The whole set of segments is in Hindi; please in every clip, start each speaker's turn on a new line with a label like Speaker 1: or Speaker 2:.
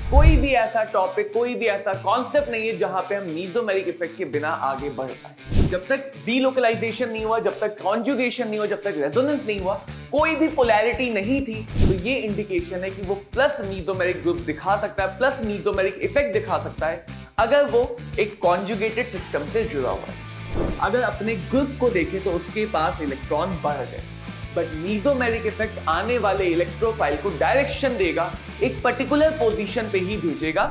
Speaker 1: कोई भी ऐसा टॉपिक, कोई भी ऐसा कॉन्सेप्ट नहीं है जहां पे हम मीजोमेरिक इफेक्ट के बिना आगे बढ़ पाए। जब तक डीलोकलाइजेशन नहीं हुआ, जब तक कॉन्जुगेशन नहीं हुआ, जब तक रेजोनेंस नहीं हुआ, कोई भी पोलैरिटी नहीं थी, तो ये इंडिकेशन है कि वो प्लस मीजोमेरिक ग्रुप दिखा सकता है, प्लस मीजोमेरिक इफेक्ट दिखा सकता है अगर वो एक कॉन्जुगेटेड सिस्टम से जुड़ा हुआ है। अगर अपने ग्रुप को देखें तो उसके पास इलेक्ट्रॉन बढ़ गए, बट मीजोमेरिक इफेक्ट आने वाले इलेक्ट्रोफाइल को डायरेक्शन देगा, एक पर्टिकुलर पोजीशन पे ही भेजेगा।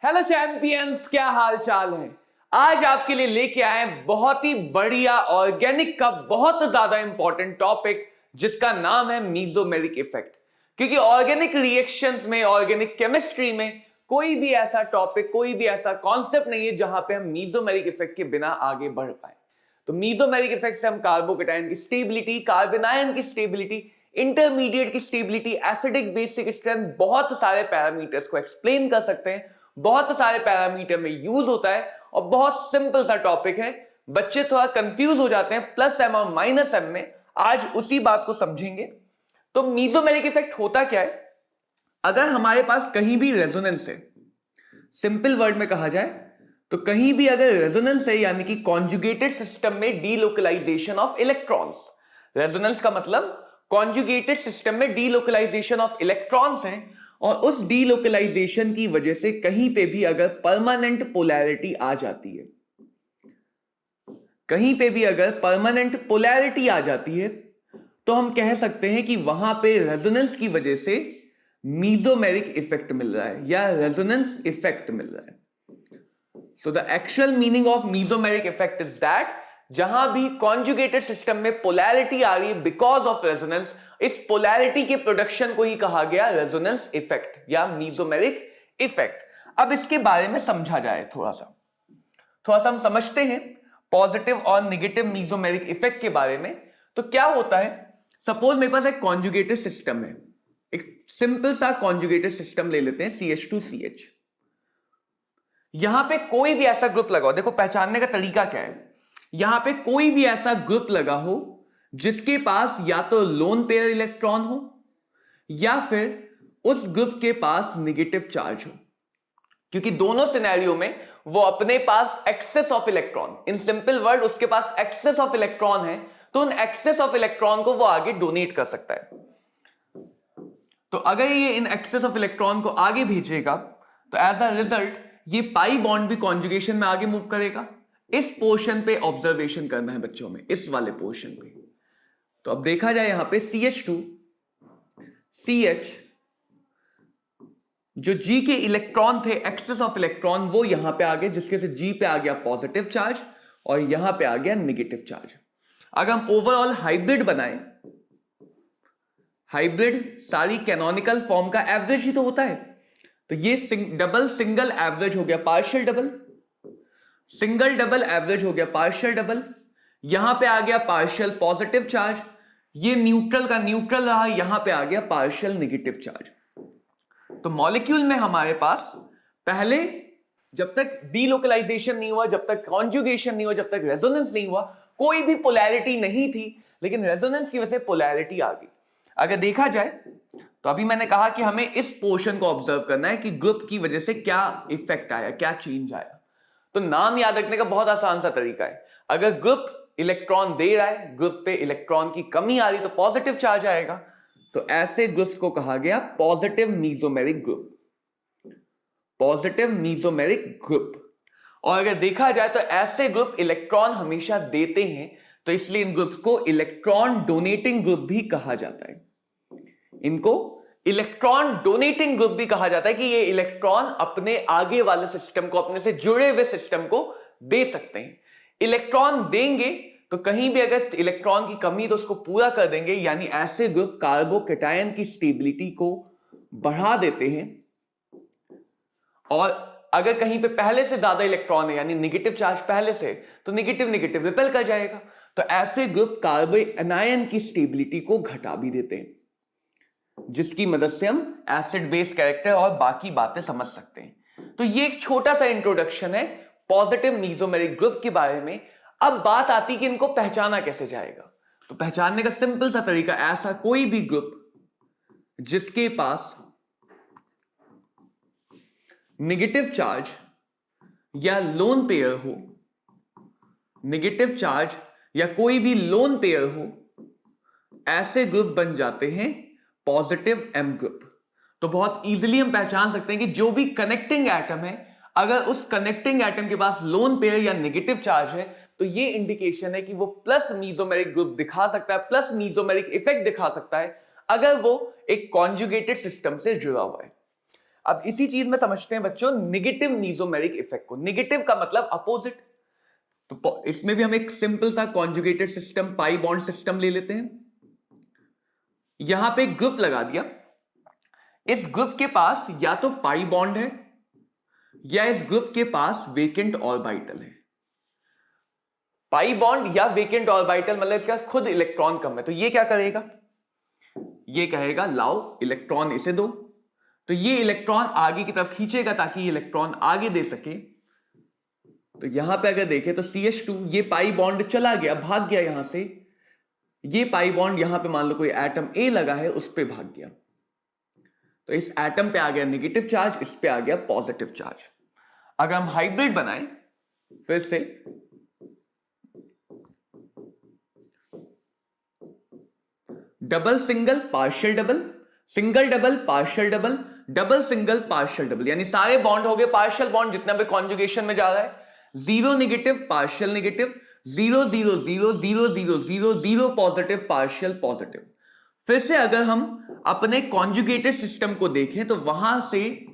Speaker 1: हेलो चैंपियंस, क्या हाल चाल है? आज आपके लिए लेके आए बहुत ही बढ़िया ऑर्गेनिक का बहुत ज्यादा इंपॉर्टेंट टॉपिक जिसका नाम है मीजोमेरिक इफेक्ट। क्योंकि ऑर्गेनिक रिएक्शंस में, ऑर्गेनिक केमिस्ट्री में कोई भी ऐसा टॉपिक, कोई भी ऐसा कॉन्सेप्ट नहीं है जहां पे हम मीजोमेरिक इफेक्ट के बिना आगे बढ़ पाए। तो मीजोमेरिक इफेक्ट से हम कार्बोकेटायन की स्टेबिलिटी, कार्बोनायन की स्टेबिलिटी, इंटरमीडिएट की स्टेबिलिटी, एसिडिक बेसिक स्ट्रेंथ, बहुत सारे पैरामीटर्स को एक्सप्लेन कर सकते हैं। बहुत सारे पैरामीटर में यूज होता है और बहुत सिंपल सा टॉपिक है। बच्चे थोड़ा कंफ्यूज हो जाते हैं प्लस एम और माइनस एम में। आज उसी बात को समझेंगे। तो मीजोमेरिक इफेक्ट होता क्या है? अगर हमारे पास कहीं भी रेजोनेंस है, सिंपल वर्ड में कहा जाए तो कहीं भी अगर रेजोनेंस है, यानी कि कॉन्जुगेटेड सिस्टम में डीलोकलाइजेशन ऑफ इलेक्ट्रॉन्स, रेजोनेंस का मतलब कॉन्जुगेटेड सिस्टम में डीलोकलाइजेशन ऑफ इलेक्ट्रॉन्स हैं, और उस डीलोकलाइजेशन की वजह से कहीं पे भी अगर परमानेंट पोलैरिटी आ जाती है, कहीं पे भी अगर परमानेंट पोलैरिटी आ जाती है, तो हम कह सकते हैं कि वहां पे रेजोनेंस की वजह से मीजोमेरिक इफेक्ट मिल रहा है या रेजोनेंस इफेक्ट मिल रहा है। So the actual meaning of mesomeric effect is that जहां भी conjugated system में polarity आ रही है because of resonance, इस polarity के प्रोडक्शन को ही कहा गया resonance effect या mesomeric effect। अब इसके बारे में समझा जाए थोड़ा सा हम समझते हैं पॉजिटिव और नेगेटिव मेसोमेरिक इफेक्ट के बारे में। तो क्या होता है, सपोज मेरे पास एक कॉन्जुगेटेड सिस्टम है, एक सिंपल सा कॉन्जुगेटेड सिस्टम ले लेते हैं CH2CH। यहां पे कोई भी ऐसा ग्रुप लगा हो, देखो पहचानने का तरीका क्या है, यहां पे कोई भी ऐसा ग्रुप लगा हो जिसके पास या तो लोन पेयर इलेक्ट्रॉन हो या फिर उस ग्रुप के पास नेगेटिव चार्ज हो, क्योंकि दोनों सिनेरियो में वो अपने पास excess of electron, in simple word उसके पास एक्सेस ऑफ इलेक्ट्रॉन है, तो उन एक्सेस ऑफ इलेक्ट्रॉन को वो आगे डोनेट कर सकता है। तो अगर ये इन एक्सेस ऑफ इलेक्ट्रॉन को आगे भेजेगा तो एज अ रिजल्ट ये पाई बॉन्ड भी कॉन्जुगेशन में आगे मूव करेगा। इस पोर्शन पे ऑब्जर्वेशन करना है बच्चों में, इस वाले पोर्शन पे। तो अब देखा जाए यहां पे CH2 CH, जो G के इलेक्ट्रॉन थे, एक्सेस ऑफ इलेक्ट्रॉन, वो यहां पे आ गए, जिसके से G पे आ गया पॉजिटिव चार्ज और यहां पे आ गया नेगेटिव चार्ज। अगर हम ओवरऑल हाइब्रिड बनाएं, हाइब्रिड सारी कैनोनिकल फॉर्म का एवरेज ही तो होता है, तो ये डबल सिंगल एवरेज हो गया partial double, single double average हो गया पार्शियल डबल, यहां पे आ गया पार्शियल पॉजिटिव चार्ज, ये न्यूट्रल का न्यूट्रल रहा, यहां पे आ गया पार्शियल नेगेटिव चार्ज। तो मॉलिक्यूल में हमारे पास पहले जब तक डीलोकलाइजेशन नहीं हुआ, जब तक कॉन्जुगेशन नहीं हुआ, जब तक रेजोनेंस नहीं हुआ, कोई भी पोलैरिटी नहीं थी, लेकिन रेजोनेंस की वजह से पोलैरिटी आ गई। अगर देखा जाए तो अभी मैंने कहा कि हमें इस पोर्शन को ऑब्जर्व करना है कि ग्रुप की वजह से क्या इफेक्ट आया, क्या चेंज आया। तो नाम याद रखने का बहुत आसान सा तरीका है, अगर ग्रुप इलेक्ट्रॉन दे रहा है, ग्रुप पे इलेक्ट्रॉन की कमी आ रही तो पॉजिटिव चार्ज आएगा, तो ऐसे ग्रुप्स को कहा गया positive mesomeric group, positive mesomeric group. और अगर देखा जाए तो ऐसे ग्रुप इलेक्ट्रॉन हमेशा देते हैं, तो इसलिए इन ग्रुप्स को इलेक्ट्रॉन डोनेटिंग ग्रुप भी कहा जाता है। इनको इलेक्ट्रॉन डोनेटिंग ग्रुप भी कहा जाता है कि ये इलेक्ट्रॉन अपने आगे वाले सिस्टम को, अपने से जुड़े हुए सिस्टम को दे सकते हैं। इलेक्ट्रॉन देंगे तो कहीं भी अगर इलेक्ट्रॉन की कमी तो उसको पूरा कर देंगे, यानी ऐसे ग्रुप कार्बोकेटायन की स्टेबिलिटी को बढ़ा देते हैं। और अगर कहीं पे पहले से ज्यादा इलेक्ट्रॉन है, यानी नेगेटिव चार्ज पहले से, तो नेगेटिव नेगेटिव रिपेल कर जाएगा। तो ऐसे ग्रुप कार्बोनायन की स्टेबिलिटी को घटा भी देते हैं, जिसकी मदद से हम एसिड बेस कैरेक्टर और बाकी बातें समझ सकते हैं। तो ये एक छोटा सा इंट्रोडक्शन है पॉजिटिव मीजोमेरिक ग्रुप के बारे में। अब बात आती कि इनको पहचाना कैसे जाएगा। तो पहचानने का सिंपल सा तरीका, ऐसा कोई भी ग्रुप जिसके पास नेगेटिव चार्ज या लोन पेयर हो, नेगेटिव चार्ज या कोई भी लोन पेयर हो, ऐसे ग्रुप बन जाते हैं पॉजिटिव एम ग्रुप। तो बहुत इजीली हम पहचान सकते हैं कि जो भी कनेक्टिंग एटम है, अगर उस कनेक्टिंग एटम के पास लोन पेयर या नेगेटिव चार्ज है, तो ये इंडिकेशन है कि वो प्लस मीजोमेरिक ग्रुप दिखा सकता है, प्लस मीजोमेरिक इफेक्ट दिखा सकता है, अगर वो एक कॉन्जुगेटेड सिस्टम से जुड़ा हुआ है। अब इसी चीज में समझते हैं बच्चों नेगेटिव मीजोमेरिक इफेक्ट को। नेगेटिव का मतलब अपोजिट। तो इसमें भी हम एक सिंपल सा conjugated system, pi bond system ले लेते हैं। यहां पे एक ग्रुप लगा दिया, इस ग्रुप के पास या तो पाई बॉन्ड है या इस ग्रुप के पास वेकेंट ऑर्बिटल है। पाई बॉन्ड या वेकेंट ऑर्बिटल मतलब इसके पास खुद इलेक्ट्रॉन कम है, तो ये क्या करेगा, ये कहेगा लाओ इलेक्ट्रॉन इसे दो, तो ये इलेक्ट्रॉन आगे की तरफ खींचेगा ताकि ये इलेक्ट्रॉन आगे दे सके। तो यहां पे अगर देखें तो CH2, ये पाई बॉन्ड चला गया, भाग गया यहां से, ये पाई बॉन्ड यहां पे मान लो कोई एटम A लगा है, उस पे भाग गया, तो इस एटम पे आ गया नेगेटिव चार्ज, इस पे आ गया पॉजिटिव चार्ज। अगर हम हाइब्रिड बनाएं फिर से, double single partial double, single double partial double, double single partial double, यानी सारे बॉन्ड हो गए पार्शियल बॉन्ड जितना भी कॉन्जुगेशन में जा रहा है। Zero negative partial negative, 0 0 0 0 0 0 0 positive partial positive. फिर से अगर हम अपने कॉन्जुगेटेड सिस्टम को देखें तो वहां से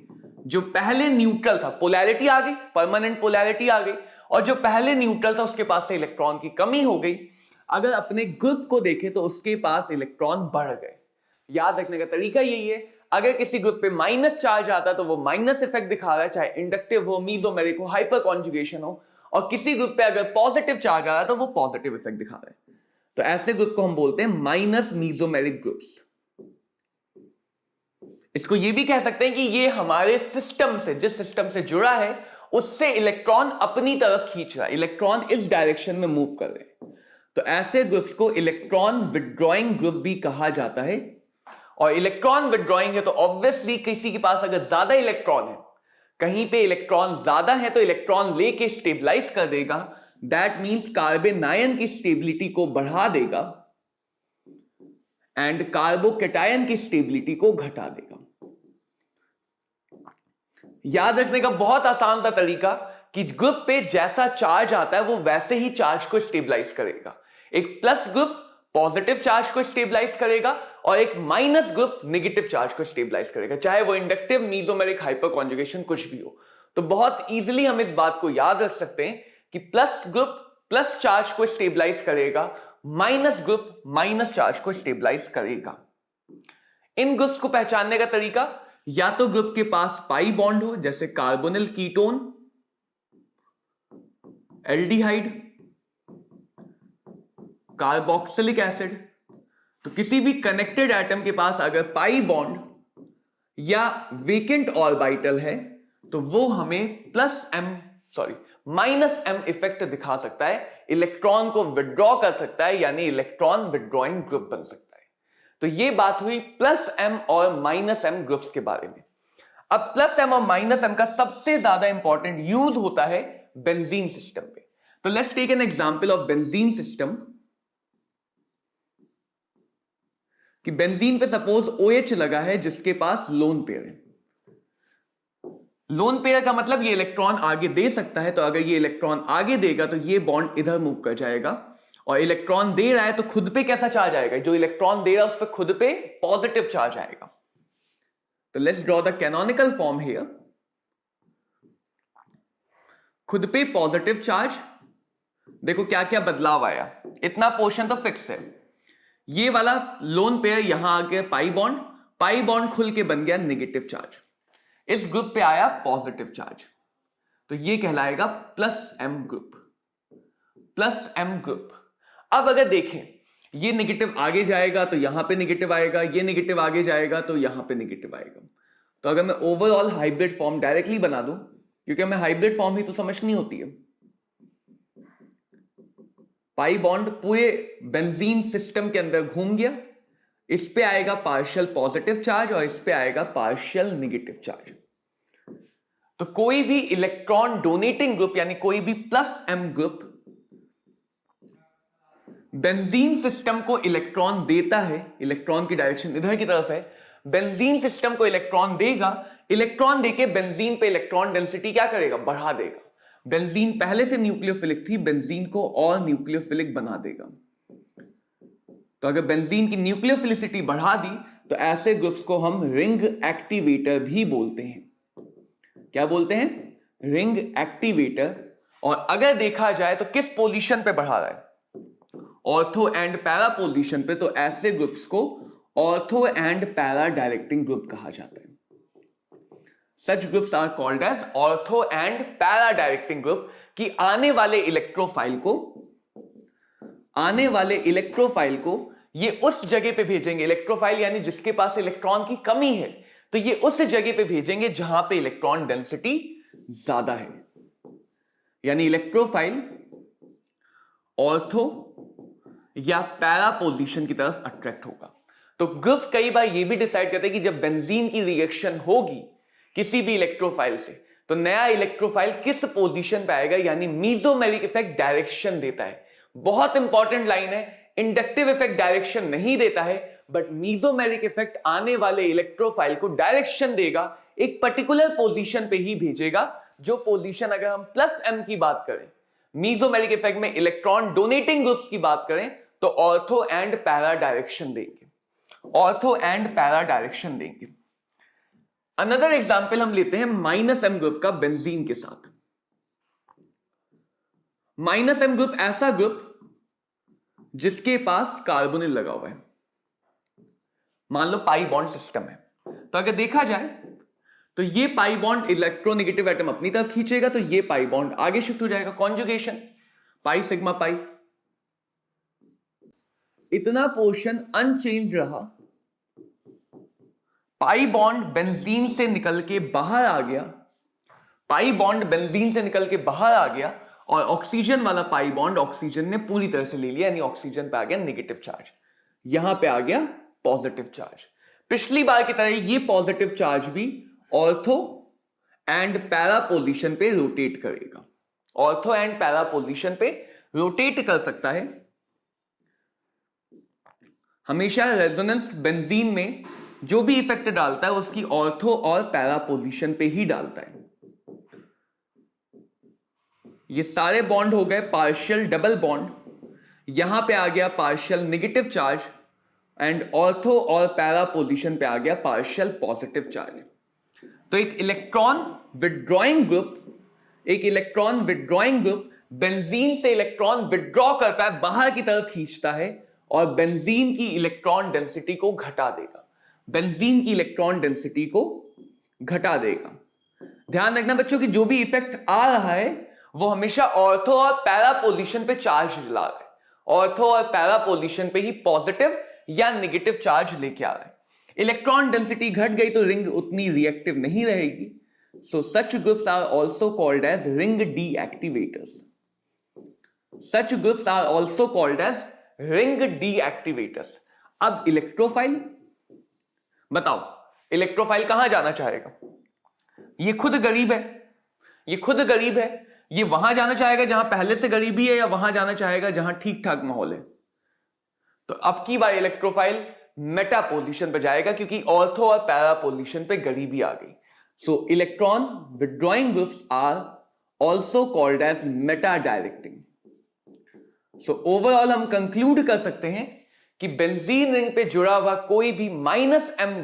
Speaker 1: जो पहले न्यूट्रल था, पोलैरिटी आ गई, परमानेंट पोलैरिटी आ गई, और जो पहले न्यूट्रल था उसके पास से इलेक्ट्रॉन की कमी हो गई। अगर अपने ग्रुप को देखें तो उसके पास इलेक्ट्रॉन बढ़ गए। याद रखने का तरीका यही है, अगर किसी ग्रुप पे माइनस चार्ज आता है तो वो माइनस इफेक्ट दिखा रहा है, चाहे इंडक्टिव हो, मीजोमेरिक हो, हाइपर कॉन्जुगेशन हो, और किसी ग्रुप पे अगर पॉजिटिव चार्ज आ रहा है तो वो पॉजिटिव इफेक्ट दिखा रहा है। तो ऐसे ग्रुप को हम बोलते हैं माइनस मीजोमेरिक ग्रुप्स। इसको ये भी कह सकते हैं कि ये हमारे सिस्टम से, जिस सिस्टम से जुड़ा है उससे इलेक्ट्रॉन अपनी तरफ खींच रहा है, इलेक्ट्रॉन इस डायरेक्शन में मूव कर रहे हैं। तो ऐसे ग्रुप्स को इलेक्ट्रॉन विड्रॉइंग ग्रुप भी कहा जाता है। और इलेक्ट्रॉन विड्रॉइंग है तो ऑब्वियसली किसी के पास अगर ज्यादा इलेक्ट्रॉन है, कहीं पे इलेक्ट्रॉन ज्यादा है तो इलेक्ट्रॉन लेके स्टेबलाइज कर देगा, दैट मींस कार्बन आयन की स्टेबिलिटी को बढ़ा देगा एंड कार्बोकैटायन की स्टेबिलिटी को घटा देगा। याद रखने का बहुत आसान सा तरीका कि ग्रुप पे जैसा चार्ज आता है वो वैसे ही चार्ज को स्टेबलाइज करेगा। एक प्लस ग्रुप पॉजिटिव चार्ज को स्टेबलाइज करेगा और एक माइनस ग्रुप नेगेटिव चार्ज को स्टेबलाइज करेगा, चाहे वो इंडक्टिव, मीजोमेरिक, हाइपर कॉन्जुगेशन कुछ भी हो। तो बहुत इजीली हम इस बात को याद रख सकते हैं कि प्लस ग्रुप प्लस चार्ज को स्टेबलाइज करेगा, माइनस ग्रुप माइनस चार्ज को स्टेबलाइज करेगा। इन ग्रुप्स को पहचानने का तरीका, या तो ग्रुप के पास पाई बॉन्ड हो, जैसे carbonyl ketone, aldehyde, carboxylic acid. तो किसी भी कनेक्टेड एटम के पास अगर पाई बॉन्ड या वेकेंट ऑर्बिटल है तो वो हमें माइनस एम इफेक्ट दिखा सकता है, इलेक्ट्रॉन को विड्रॉ कर सकता है, यानी इलेक्ट्रॉन विड्रॉइंग ग्रुप बन सकता है। तो ये बात हुई प्लस एम और माइनस एम ग्रुप्स के बारे में। अब प्लस एम और माइनस एम का सबसे ज्यादा इंपॉर्टेंट यूज होता है बेंजीन सिस्टम पे। तो let's take an example of benzene system कि बेंजीन पे सपोज OH लगा है जिसके पास लोन पेयर है। लोन पेयर का मतलब ये इलेक्ट्रॉन आगे दे सकता है, तो अगर ये इलेक्ट्रॉन आगे देगा तो ये बॉन्ड इधर मूव कर जाएगा, और इलेक्ट्रॉन दे रहा है तो खुद पे कैसा चार्ज आएगा, जो इलेक्ट्रॉन दे रहा है उस पर खुद पे पॉजिटिव चार्ज आएगा। तो let's draw the canonical form here. खुद पे पॉजिटिव चार्ज, देखो क्या क्या बदलाव आया, इतना पोर्शन तो फिक्स है। ये वाला लोन पेयर यहां आ गया पाई बॉन्ड खुल के बन गया नेगेटिव चार्ज, इस ग्रुप पे आया पॉजिटिव चार्ज, तो ये कहलाएगा प्लस एम ग्रुप। अब अगर देखें ये नेगेटिव आगे जाएगा तो यहां पे नेगेटिव आएगा, ये नेगेटिव आगे जाएगा तो यहां पे नेगेटिव आएगा। तो अगर मैं ओवरऑल हाइब्रिड फॉर्म डायरेक्टली बना दूं, क्योंकि हमें हाइब्रिड फॉर्म ही तो समझनी होती है, पाई बॉन्ड पूरे बेंजीन सिस्टम के अंदर घूम गया, इस पे आएगा पार्शियल पॉजिटिव चार्ज और इस पे आएगा पार्शियल नेगेटिव चार्ज। तो कोई भी इलेक्ट्रॉन डोनेटिंग ग्रुप यानी कोई भी +m ग्रुप बेंजीन सिस्टम को इलेक्ट्रॉन देता है, इलेक्ट्रॉन की डायरेक्शन इधर की तरफ है, बेंजीन सिस्टम को इलेक्ट्रॉन देगा, इलेक्ट्रॉन देके बेंजीन पे इलेक्ट्रॉन डेंसिटी क्या करेगा, बढ़ा देगा। बेंजीन पहले से न्यूक्लियोफिलिक थी, बेंजीन को और न्यूक्लियोफिलिक बना देगा। तो अगर बेंजीन की न्यूक्लियोफिलिसिटी बढ़ा दी तो ऐसे ग्रुप्स को हम रिंग एक्टिवेटर भी बोलते हैं। क्या बोलते हैं, रिंग एक्टिवेटर। और अगर देखा जाए तो किस पोजीशन पे बढ़ा रहा है, ऑर्थो एंड पैरा पोजीशन पे, तो ऐसे ग्रुप्स को ortho and para directing group कहा जाता है। Such groups are called as ortho and para directing group, कि आने वाले इलेक्ट्रोफाइल को ये उस जगह पे भेजेंगे, इलेक्ट्रोफाइल यानी जिसके पास इलेक्ट्रॉन की कमी है, तो ये उस जगह पे भेजेंगे जहां पे इलेक्ट्रॉन डेंसिटी ज्यादा है। यानी इलेक्ट्रोफाइल ऑर्थो या पैरा पोजीशन की तरफ अट्रैक्ट होगा। तो ग्रुप कई बार ये भी डिसाइड करते हैं कि जब बेंजीन की रिएक्शन होगी किसी भी इलेक्ट्रोफाइल से, तो नया इलेक्ट्रोफाइल किस पोजीशन पे आएगा, यानी मीजोमेरिक इफेक्ट डायरेक्शन देता है। बहुत इंपॉर्टेंट लाइन है, इंडक्टिव इफेक्ट डायरेक्शन नहीं देता है, बट मीजोमेरिक इफेक्ट आने वाले इलेक्ट्रोफाइल को डायरेक्शन देगा, एक पर्टिकुलर पोजीशन पे ही भेजेगा, जो पोजीशन अगर हम +m की बात करें, मीजोमेरिक इफेक्ट में इलेक्ट्रॉन डोनेटिंग ग्रुप्स की बात करें, तो ऑर्थो एंड पैरा डायरेक्शन देंगे, ऑर्थो एंड पैरा डायरेक्शन देंगे। अनदर एग्जांपल हम लेते हैं -m ग्रुप का बेंजीन के साथ। -m ग्रुप ऐसा ग्रुप जिसके पास कार्बोनिल लगा हुआ है, मान लो पाई बॉन्ड सिस्टम है। तो अगर देखा जाए तो ये पाई बॉन्ड इलेक्ट्रोनेगेटिव एटम अपनी तरफ खींचेगा, तो ये पाई बॉन्ड आगे शिफ्ट हो जाएगा, कॉन्जुगेशन पाई सिग्मा पाई। इतना पोर्शन अनचेंज रहा, पाई बॉन्ड बेंजीन से निकल के बाहर आ गया, पाई बॉन्ड बेंजीन से निकल के बाहर आ गया, और ऑक्सीजन वाला पाई बॉन्ड ऑक्सीजन ने पूरी तरह से ले लिया, यानी ऑक्सीजन पे आ गया नेगेटिव चार्ज, यहां पे आ गया पॉजिटिव चार्ज। पिछली बार की तरह ये पॉजिटिव चार्ज भी ऑर्थो एंड पैरा पोजीशन पे रोटेट करेगा, ऑर्थो एंड पैरा पोजीशन पे रोटेट कर सकता है। हमेशा रेजोनेंस बेंजीन में जो भी इफेक्ट डालता है उसकी ऑर्थो और पैरा पोजीशन पे ही डालता है। ये सारे बॉन्ड हो गए पार्शियल डबल बॉन्ड, यहां पे आ गया partial negative charge, and ortho और पैरा पोजीशन पे आ गया पार्शियल पॉजिटिव चार्ज। तो एक इलेक्ट्रॉन विड्रॉइंग ग्रुप बेंजीन से इलेक्ट्रॉन विड्रॉ करता है, बाहर की तरफ खींचता है, और बेंजीन की इलेक्ट्रॉन डेंसिटी को घटा देगा, बेंजीन की इलेक्ट्रॉन डेंसिटी को घटा देगा। ध्यान रखना बच्चों कि जो भी इफेक्ट आ रहा है वो हमेशा ऑर्थो और पैरा पोजीशन पे चार्ज ला रहा है, ऑर्थो और पैरा पोजीशन पे ही पॉजिटिव या नेगेटिव चार्ज लेके आ रहा है। इलेक्ट्रॉन डेंसिटी घट गई तो रिंग उतनी रिएक्टिव नहीं रहेगी, so such groups are also called as ring deactivators. Such groups are also called as ring deactivators. अब इलेक्ट्रोफाइल, बताओ इलेक्ट्रोफाइल कहां जाना चाहेगा? ये खुद गरीब है, ये वहां जाना चाहेगा जहां पहले से गरीबी है, या वहां जाना चाहेगा जहां ठीक ठाक माहौल है? तो अब की बार इलेक्ट्रोफाइल मेटा पोजीशन पे जाएगा, क्योंकि ऑर्थो और पैरा पोजीशन पे गरीबी आ गई। So electron withdrawing groups are also called as meta directing. So overall हम कंक्लूड कर सकते हैं कि बेंजीन रिंग पे जुड़ा हुआ कोई भी -m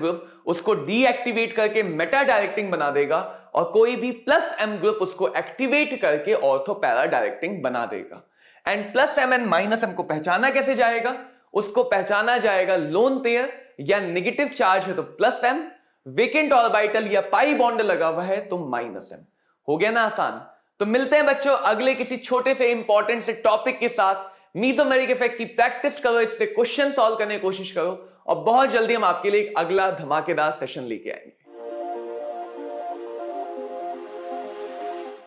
Speaker 1: ग्रुप उसको डीएक्टिवेट करके मेटा डायरेक्टिंग बना देगा, और कोई भी +m ग्रुप उसको एक्टिवेट करके ऑर्थो पैरा डायरेक्टिंग बना देगा। एंड +m एंड -m को पहचाना कैसे जाएगा? उसको पहचाना जाएगा लोन पेयर या नेगेटिव चार्ज है तो +m, वेकेंट ऑर्बिटल या पाई बॉन्ड लगा हुआ है तो -m। हो गया ना आसान? तो मिलते हैं बच्चों अगले किसी छोटे से इंपॉर्टेंट से टॉपिक के साथ। मीजोमेरिक इफेक्ट की प्रैक्टिस करो, इससे क्वेश्चन सॉल्व करने की कोशिश करो, और बहुत जल्दी हम आपके लिए एक अगला धमाकेदार सेशन लेके आएंगे।